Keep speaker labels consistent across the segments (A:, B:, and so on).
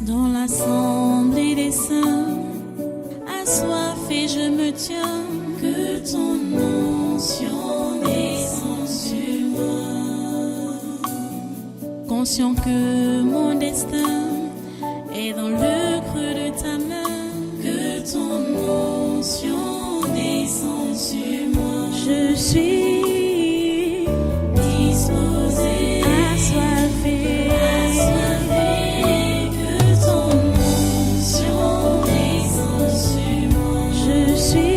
A: Dans l'assemblée des saints, assoiffé je me tiens, que ton onction descende sur moi. Conscient que mon destin est dans le creux de ta main, que ton onction descende sur moi. Je suis disposé, assoiffé, que ton onction descende sur moi. Je suis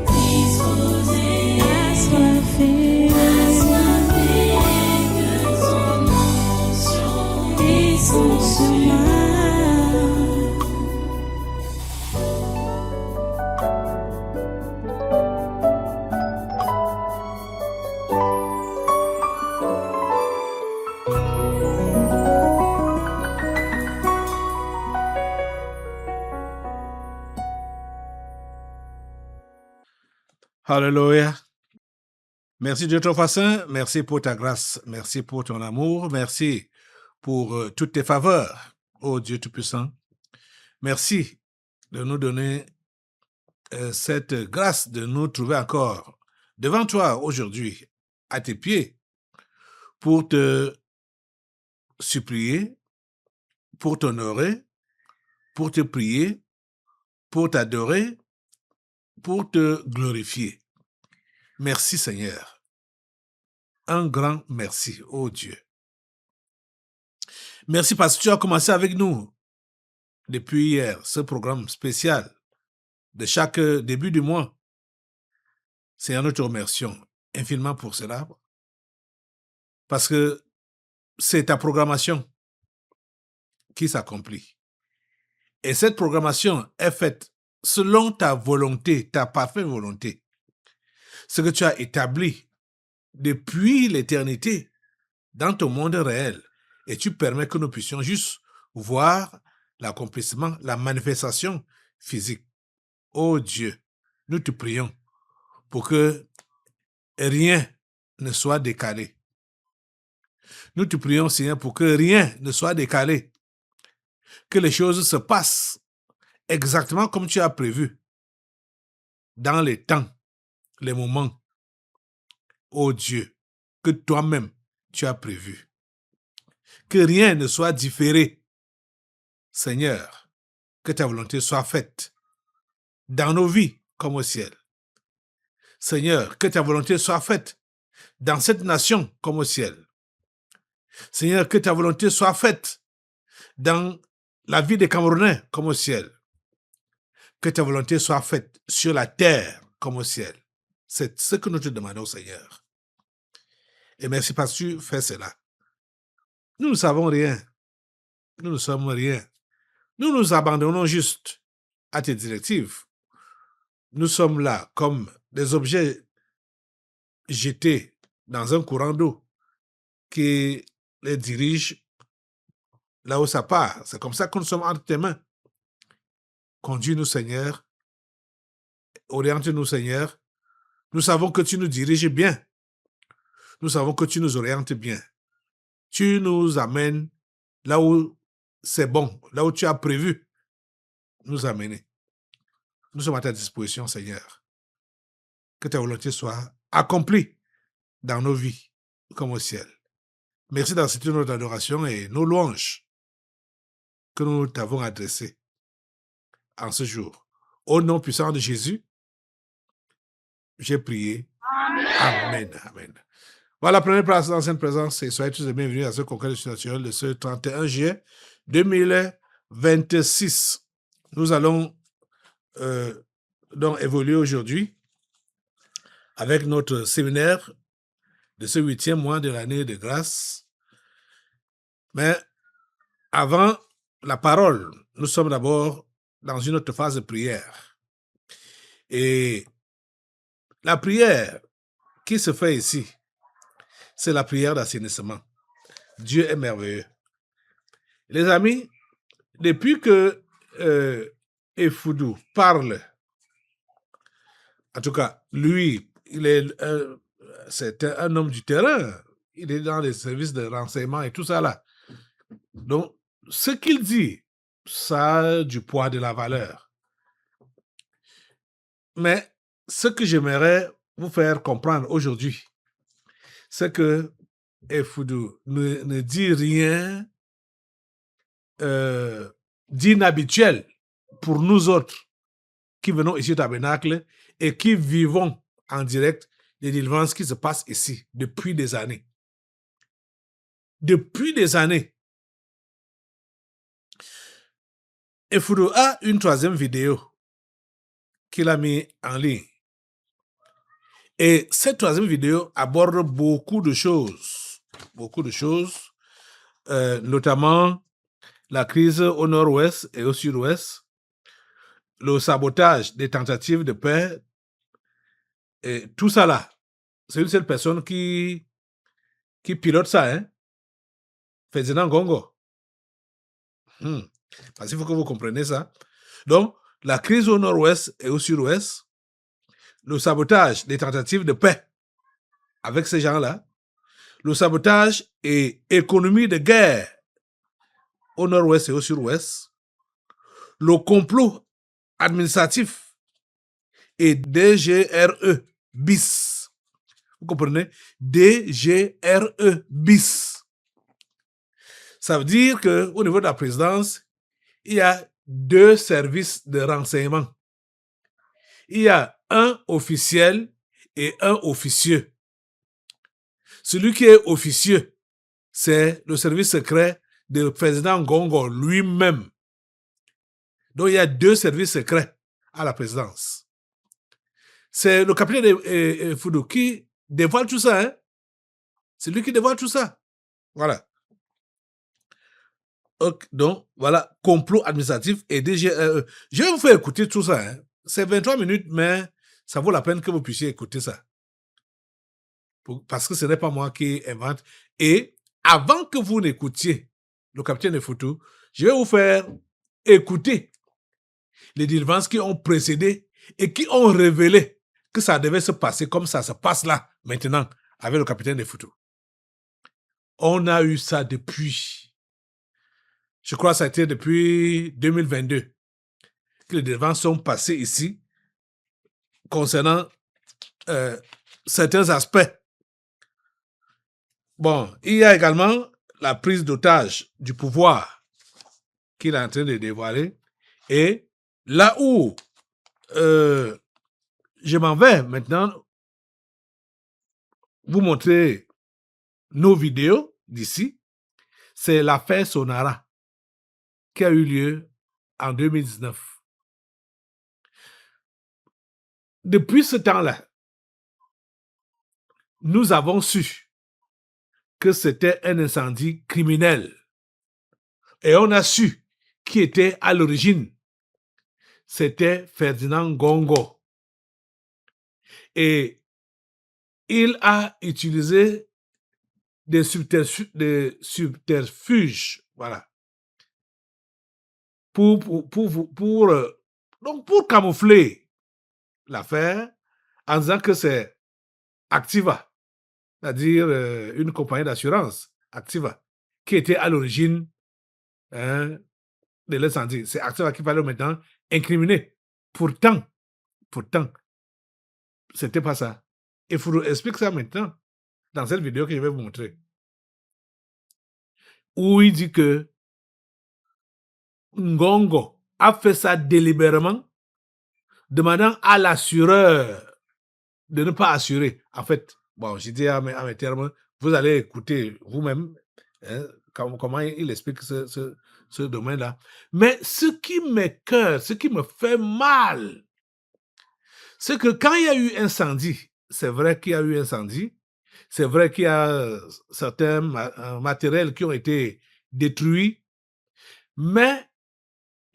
A: disposé, assoiffé, que ton onction descende sur moi.
B: Alléluia. Merci Dieu ton Saint, merci pour ta grâce, merci pour ton amour, merci pour toutes tes faveurs, ô Dieu Tout-Puissant. Merci de nous donner cette grâce de nous trouver encore devant toi aujourd'hui, à tes pieds, pour te supplier, pour t'honorer, pour te prier, pour t'adorer, pour te glorifier. Merci Seigneur. Un grand merci, ô Dieu. Merci parce que tu as commencé avec nous depuis hier ce programme spécial de chaque début du mois. Seigneur, nous te remercions infiniment pour cela parce que c'est ta programmation qui s'accomplit. Et cette programmation est faite selon ta volonté, ta parfaite volonté. Ce que tu as établi depuis l'éternité dans ton monde réel. Et tu permets que nous puissions juste voir l'accomplissement, la manifestation physique. Oh Dieu, nous te prions pour que rien ne soit décalé. Nous te prions, Seigneur, pour que rien ne soit décalé. Que les choses se passent exactement comme tu as prévu. Dans les temps, les moments. Oh Dieu, que toi-même tu as prévu. Que rien ne soit différé. Seigneur, que ta volonté soit faite dans nos vies comme au ciel. Seigneur, que ta volonté soit faite dans cette nation comme au ciel. Seigneur, que ta volonté soit faite dans la vie des Camerounais comme au ciel. Que ta volonté soit faite sur la terre comme au ciel. C'est ce que nous te demandons, Seigneur. Et merci parce que tu fais cela. Nous ne savons rien. Nous ne sommes rien. Nous nous abandonnons juste à tes directives. Nous sommes là comme des objets jetés dans un courant d'eau qui les dirige là où ça part. C'est comme ça que nous sommes entre tes mains. Conduis-nous, Seigneur. Oriente-nous, Seigneur. Nous savons que tu nous diriges bien. Nous savons que tu nous orientes bien. Tu nous amènes là où c'est bon, là où tu as prévu nous amener. Nous sommes à ta disposition, Seigneur. Que ta volonté soit accomplie dans nos vies, comme au ciel. Merci d'accepter notre adoration et nos louanges que nous t'avons adressées en ce jour. Au nom puissant de Jésus, j'ai prié. Amen. Amen. Voilà, prenez place dans cette présence et soyez tous les bienvenus à ce congrès naturel de ce 31 juillet 2026. Nous allons donc évoluer aujourd'hui avec notre séminaire de ce 8e mois de l'année de grâce. Mais avant la parole, nous sommes d'abord dans une autre phase de prière. Et la prière qui se fait ici, c'est la prière d'assainissement. Dieu est merveilleux. Les amis, depuis que Efoudou parle, en tout cas, lui, c'est un homme du terrain. Il est dans les services de renseignement et tout ça là. Donc, ce qu'il dit, ça a du poids, de la valeur. Mais ce que j'aimerais vous faire comprendre aujourd'hui, c'est que Foudou ne dit rien d'inhabituel pour nous autres qui venons ici au tabernacle et qui vivons en direct les délivrances qui se passent ici depuis des années. Depuis des années. Et Foudou a une troisième vidéo qu'il a mis en ligne. Et cette troisième vidéo aborde beaucoup de choses, notamment la crise au nord-ouest et au sud-ouest, le sabotage des tentatives de paix, et tout ça là. C'est une seule personne qui pilote ça, hein? Ferdinand Gongo. Parce qu'il faut que vous compreniez ça. Donc, la crise au nord-ouest et au sud-ouest, le sabotage des tentatives de paix avec ces gens-là, le sabotage et économie de guerre au nord-ouest et au sud-ouest, le complot administratif et DGRE bis. Vous comprenez? DGRE bis. Ça veut dire qu'au niveau de la présidence, il y a 2 services de renseignement. Il y a un officiel et un officieux. Celui qui est officieux, c'est le service secret du président Gongo lui-même. Donc, il y a 2 services secrets à la présidence. C'est le capitaine Foudou qui dévoile tout ça. Hein? C'est lui qui dévoile tout ça. Voilà. Donc, voilà, complot administratif et DGRE. Je vais vous faire écouter tout ça. Hein? C'est 23 minutes, mais ça vaut la peine que vous puissiez écouter ça. Parce que ce n'est pas moi qui invente. Et avant que vous n'écoutiez le capitaine Foudou, je vais vous faire écouter les délivrances qui ont précédé et qui ont révélé que ça devait se passer comme ça se passe là, maintenant, avec le capitaine Foudou. On a eu ça depuis, je crois que ça a été depuis 2022, que les délivrances sont passées ici concernant certains aspects. Bon, il y a également la prise d'otage du pouvoir qu'il est en train de dévoiler. Et là où je m'en vais maintenant vous montrer nos vidéos d'ici, c'est l'affaire Sonara qui a eu lieu en 2019. Depuis ce temps-là, nous avons su que c'était un incendie criminel. Et on a su qui était à l'origine. C'était Ferdinand Gongo. Et il a utilisé des subterfuges, voilà, pour camoufler l'affaire en disant que c'est Activa, c'est-à-dire une compagnie d'assurance, Activa, qui était à l'origine de l'incendie. C'est Activa qui fallait maintenant incriminer. Pourtant, c'était pas ça. Il faut expliquer ça maintenant dans cette vidéo que je vais vous montrer. Où il dit que Ngongo a fait ça délibérément, demandant à l'assureur de ne pas assurer. En fait, bon, j'ai dit à mes termes, vous allez écouter vous-même hein, comment il explique ce domaine-là. Mais ce qui m'écoeure, ce qui me fait mal, c'est que quand il y a eu incendie, c'est vrai qu'il y a eu incendie, c'est vrai qu'il y a certains matériels qui ont été détruits, mais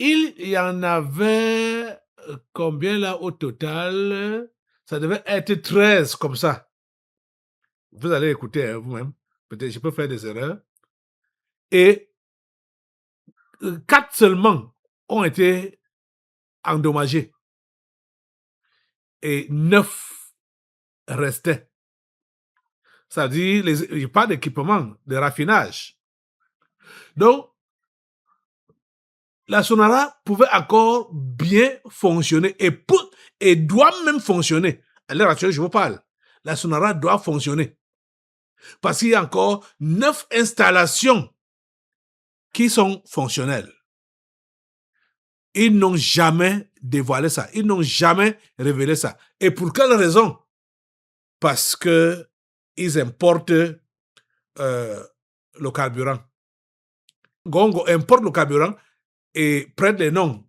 B: il y en avait combien là au total? Ça devait être 13 comme ça. Vous allez écouter hein, vous-même. Peut-être je peux faire des erreurs. Et 4 seulement ont été endommagés. Et 9 restaient. C'est-à-dire, il n'y a pas d'équipement de raffinage. Donc, la Sonara pouvait encore bien fonctionner et doit même fonctionner. À l'heure actuelle, je vous parle. La Sonara doit fonctionner. Parce qu'il y a encore 9 installations qui sont fonctionnelles. Ils n'ont jamais dévoilé ça. Ils n'ont jamais révélé ça. Et pour quelle raison? Parce que ils importent le carburant. Gongo importe le carburant et prête les noms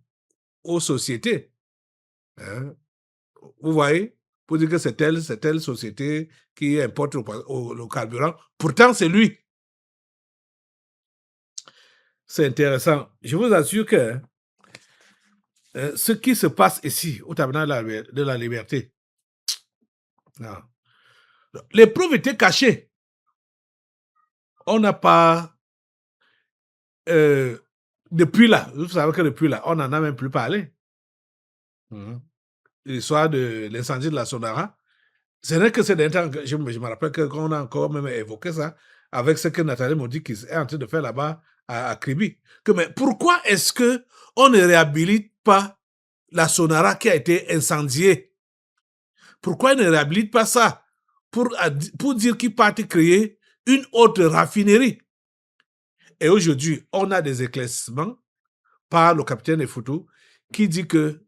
B: aux sociétés. Hein? Vous voyez? Pour dire que c'est telle société qui importe le carburant. Pourtant, c'est lui. C'est intéressant. Je vous assure que ce qui se passe ici, au tabernacle de la liberté, non. Les preuves étaient cachées. On n'a pas... depuis là, vous savez que depuis là, on n'en a même plus parlé. L'histoire de l'incendie de la Sonara, ce n'est que c'est d'un temps que je me rappelle qu'on a encore même évoqué ça avec ce que Nathalie m'a dit qu'il est en train de faire là-bas à Kribi. Mais pourquoi est-ce que on ne réhabilite pas la Sonara qui a été incendiée? Pourquoi il ne réhabilite pas ça pour dire qu'il part créer une autre raffinerie? Et aujourd'hui, on a des éclaircissements par le capitaine Efoutou qui dit que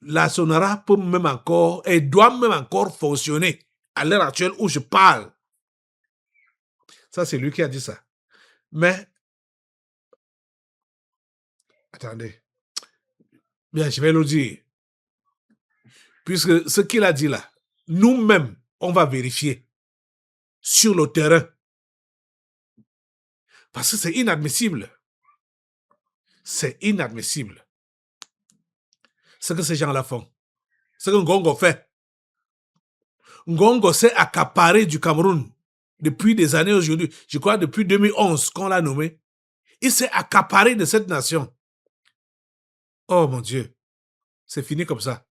B: la Sonara peut même encore, et doit même encore fonctionner à l'heure actuelle où je parle. Ça, c'est lui qui a dit ça. Mais, attendez, bien, je vais le dire. Puisque ce qu'il a dit là, nous-mêmes, on va vérifier sur le terrain. Parce que c'est inadmissible. C'est inadmissible. Ce que ces gens-là font. Ce que Ngongo fait. Ngongo s'est accaparé du Cameroun depuis des années aujourd'hui. Je crois depuis 2011 qu'on l'a nommé. Il s'est accaparé de cette nation. Oh mon Dieu. C'est fini comme ça.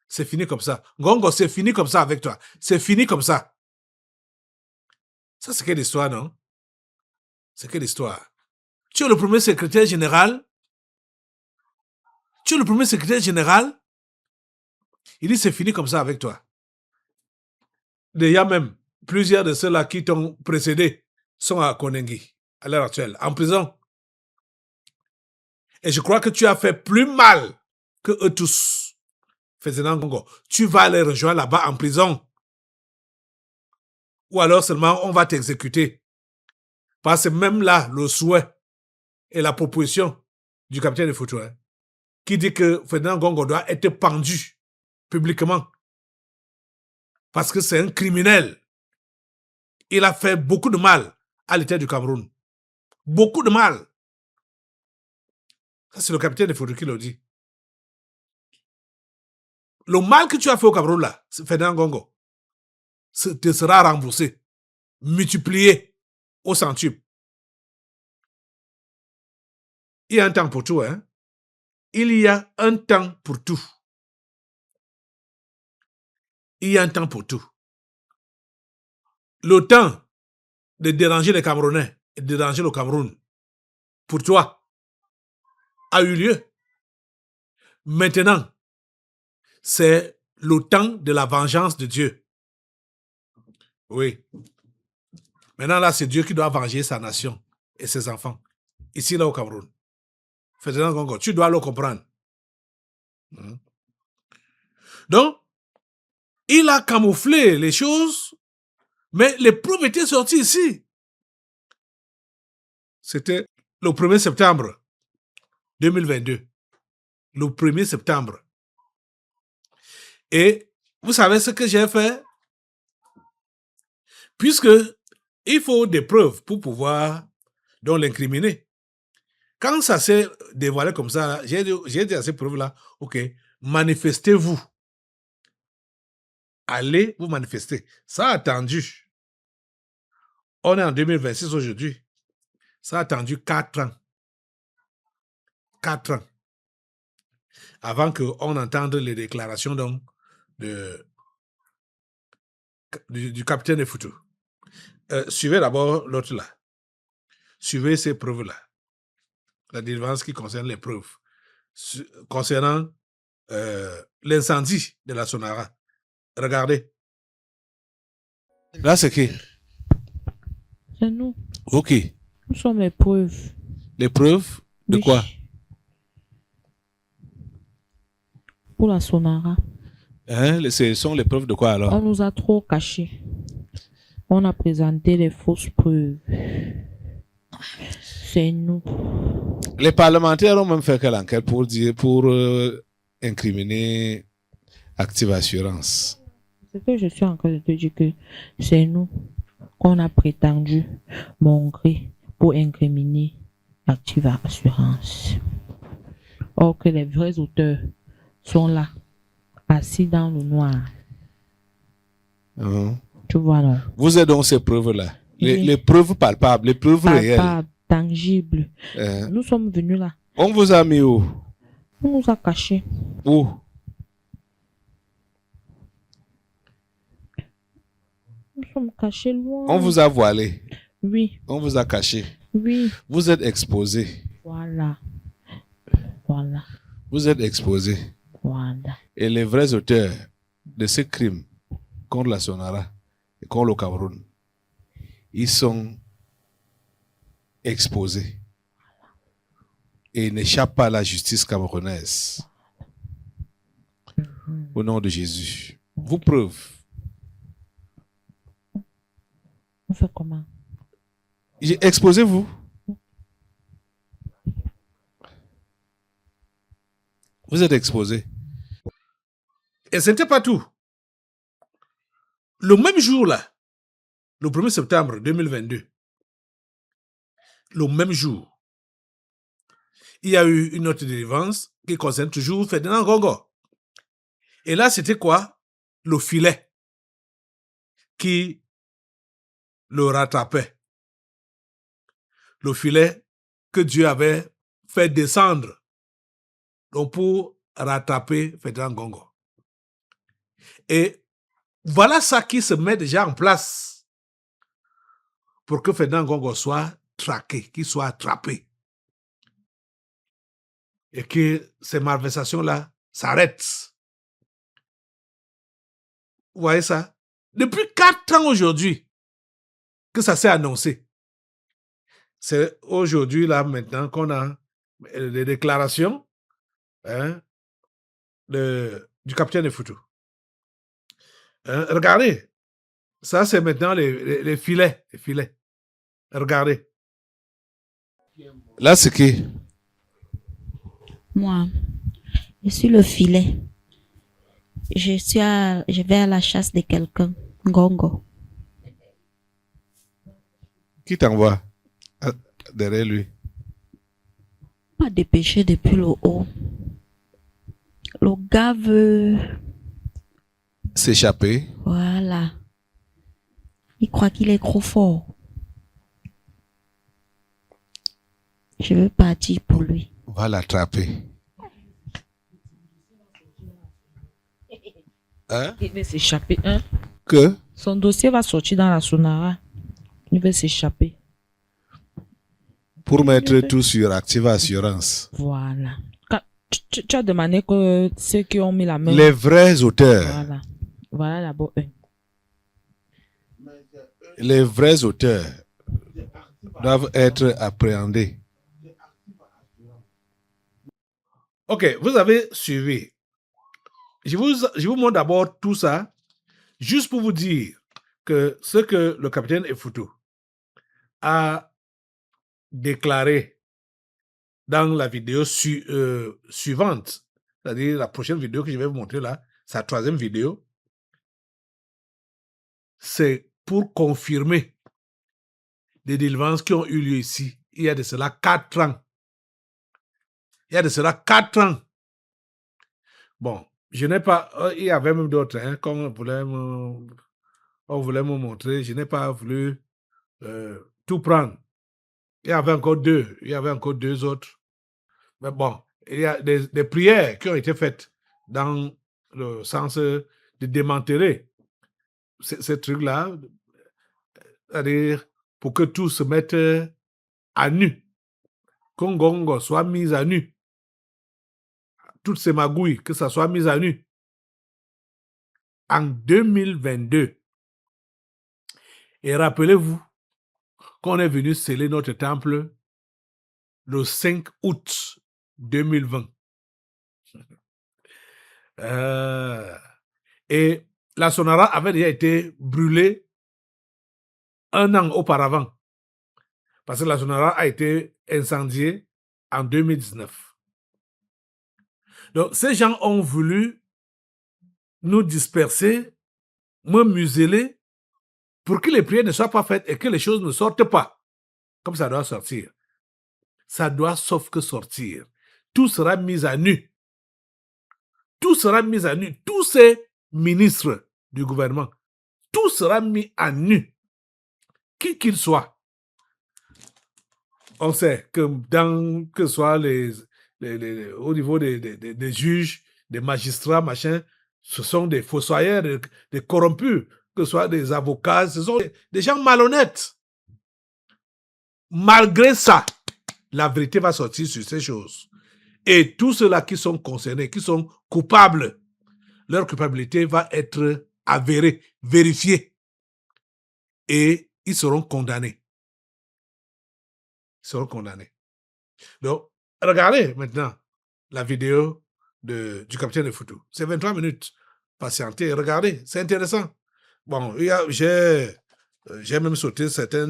B: C'est fini comme ça. Ngongo, c'est fini comme ça avec toi. C'est fini comme ça. Ça, c'est quelle histoire, non? C'est quelle histoire? Tu es le premier secrétaire général. Tu es le premier secrétaire général. Il dit c'est fini comme ça avec toi. Il y a même plusieurs de ceux-là qui t'ont précédé sont à Konengi, à l'heure actuelle, en prison. Et je crois que tu as fait plus mal que eux tous. Ferdinand Ngongo, tu vas les rejoindre là-bas en prison. Ou alors seulement on va t'exécuter. Parce que même là, le souhait et la proposition du capitaine de Efoutou, qui dit que Ferdinand Ngongo doit être pendu publiquement. Parce que c'est un criminel. Il a fait beaucoup de mal à l'État du Cameroun. Beaucoup de mal. Ça, c'est le capitaine de Efoutou qui le dit. Le mal que tu as fait au Cameroun, là, Ferdinand Ngongo, te sera remboursé, multiplié au centuple. Il y a un temps pour tout, hein. Il y a un temps pour tout. Il y a un temps pour tout. Le temps de déranger les Camerounais et de déranger le Cameroun, pour toi, a eu lieu. Maintenant, c'est le temps de la vengeance de Dieu. Oui. Maintenant, là, c'est Dieu qui doit venger sa nation et ses enfants. Ici, là, au Cameroun. Ferdinand Ngongo, tu dois le comprendre. Donc, il a camouflé les choses, mais les preuves étaient sorties ici. C'était le 1er septembre 2022. Le 1er septembre. Et vous savez ce que j'ai fait? Puisque il faut des preuves pour pouvoir donc l'incriminer. Quand ça s'est dévoilé comme ça, j'ai dit à ces preuves-là, ok, manifestez-vous. Allez vous manifester. Ça a attendu. On est en 2026 aujourd'hui. Ça a attendu 4 ans. 4 ans. Avant qu'on entende les déclarations donc, du capitaine Efoutou. Suivez d'abord l'autre là. Suivez ces preuves-là. la délivrance qui concerne les preuves. Concernant l'incendie de la Sonara. Regardez. Là, c'est qui?
C: C'est nous.
B: Vous qui?
C: Nous sommes les preuves.
B: Les preuves de
C: Oui.
B: quoi?
C: Pour la Sonara.
B: Hein? Ce sont les preuves de quoi alors?
C: On nous a trop cachés. On a présenté les fausses preuves. C'est nous.
B: Les parlementaires ont même fait quelle enquête pour incriminer Active Assurance.
C: C'est que je suis en train de te dire que c'est nous qu'on a prétendu montrer pour incriminer Active Assurance. Or que les vrais auteurs sont là, assis dans le noir. Tu vois, non?
B: Vous êtes donc ces preuves-là,
C: Oui.
B: les preuves palpables, les preuves réelles.
C: Palpable, tangible. Nous sommes venus là.
B: On vous a mis où?
C: On nous a cachés.
B: Où?
C: Nous sommes cachés loin.
B: On vous a voilé.
C: Oui,
B: On vous a caché.
C: oui.
B: Vous êtes exposé.
C: Voilà. Voilà.
B: Vous êtes exposé.
C: Voilà.
B: Et les vrais auteurs de ces crimes contre la Sonara et contre le Cameroun, ils sont exposés. Et ils n'échappent pas à la justice camerounaise. Au nom de Jésus. Vous preuve.
C: On fait comment?
B: Exposez-vous. Vous êtes exposé. Et ce n'était pas tout. Le même jour-là, le 1er septembre 2022, le même jour, il y a eu une autre délivrance qui concerne toujours Ferdinand Ngongo. Et là, c'était quoi? Le filet qui le rattrapait. Le filet que Dieu avait fait descendre donc pour rattraper Ferdinand Ngongo. Et voilà ça qui se met déjà en place pour que Ferdinand Ngongo soit traqué, qu'il soit attrapé. Et que ces malversations-là s'arrêtent. Vous voyez ça? Depuis 4 ans aujourd'hui que ça s'est annoncé. C'est aujourd'hui, là, maintenant, qu'on a les déclarations du capitaine Effutu. Regardez. Ça, c'est maintenant les filets. Les filets. Regardez. Là, c'est qui?
D: Moi, je suis le filet. Je vais à la chasse de quelqu'un. Ngongo.
B: Qui t'envoie derrière lui?
D: On m'a dépêché depuis le haut. Le gars veut...
B: S'échapper.
D: Voilà. Il croit qu'il est trop fort. Je veux partir pour lui.
B: On va l'attraper. Hein?
C: Il veut s'échapper. Hein?
B: Que?
C: Son dossier va sortir dans la Sonara. Il veut s'échapper.
B: Pour mettre tout sur Active Assurance.
C: Voilà. Tu as demandé que ceux qui ont mis la main.
B: Les vrais auteurs.
C: Voilà. Voilà d'abord eux.
B: Les vrais auteurs doivent être appréhendés. Ok, vous avez suivi. Je vous montre d'abord tout ça, juste pour vous dire que ce que le capitaine Effutu a déclaré dans la vidéo suivante, c'est-à-dire la prochaine vidéo que je vais vous montrer là, sa 3e vidéo, c'est pour confirmer des délivrances qui ont eu lieu ici, il y a de cela 4 ans. Il y a de cela 4 ans. Bon, je n'ai pas... il y avait même d'autres, hein, comme on voulait me montrer, je n'ai pas voulu tout prendre. Il y avait encore 2. Il y avait encore 2 autres. Mais bon, il y a des prières qui ont été faites dans le sens de démanteler ces trucs-là, c'est-à-dire pour que tout se mette à nu. Congo soit mise à nu. Toutes ces magouilles, que ça soit mise à nu. En 2022. Et rappelez-vous qu'on est venu sceller notre temple le 5 août 2020. Et la Sonara avait déjà été brûlée 1 an auparavant. Parce que la Sonara a été incendiée en 2019. Donc, ces gens ont voulu nous disperser, me museler, pour que les prières ne soient pas faites et que les choses ne sortent pas. Comme ça doit sortir. Ça doit sauf que sortir. Tout sera mis à nu. Tout sera mis à nu. Tous ces ministres du gouvernement, tout sera mis à nu. Qui qu'ils soient. On sait que que ce soit au niveau des juges, des magistrats, machin, ce sont des fossoyeurs, des corrompus, que ce soit des avocats, ce sont des gens malhonnêtes. Malgré ça, la vérité va sortir sur ces choses. Et tous ceux-là qui sont concernés, qui sont coupables, leur culpabilité va être avérée, vérifiée. Et ils seront condamnés. Ils seront condamnés. Donc, regardez maintenant la vidéo du capitaine de Foutou. C'est 23 minutes. Patientez, regardez, c'est intéressant. Bon, j'ai même sauté certains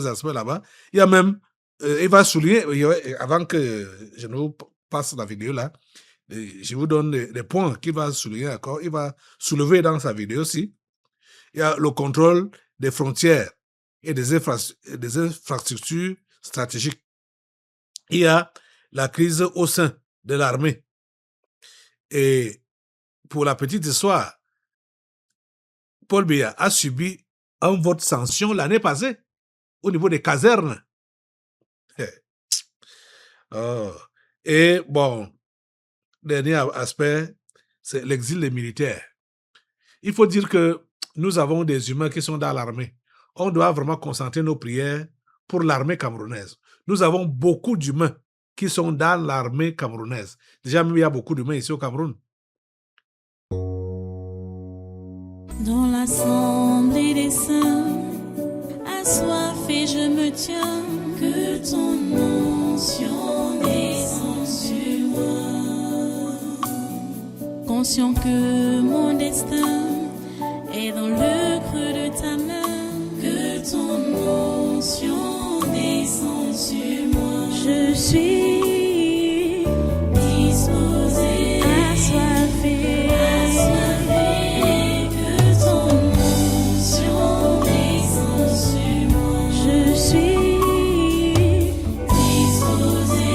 B: aspects là-bas. Il y a même, il va souligner, avant que je ne vous passe la vidéo là, je vous donne les points qu'il va souligner encore. Il va soulever dans sa vidéo aussi. Il y a le contrôle des frontières et des infrastructures stratégiques. Il y a la crise au sein de l'armée. Et pour la petite histoire, Paul Biya a subi un vote sanction l'année passée au niveau des casernes. Et bon, dernier aspect, c'est l'exil des militaires. Il faut dire que nous avons des humains qui sont dans l'armée. On doit vraiment concentrer nos prières pour l'armée camerounaise. Nous avons beaucoup d'humains qui sont dans l'armée camerounaise. Déjà, même, il y a beaucoup d'humains ici au Cameroun.
A: Dans l'assemblée des saints, assoiffé, je me tiens, que ton onction descende sur moi. Conscient que mon destin est dans le creux de ta main, que ton onction descende sur moi. Je suis disposé, assoiffé, que ton onction descende sur moi. Je suis disposé,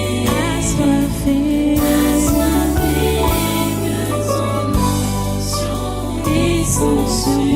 A: assoiffé, que ton onction descende sur moi.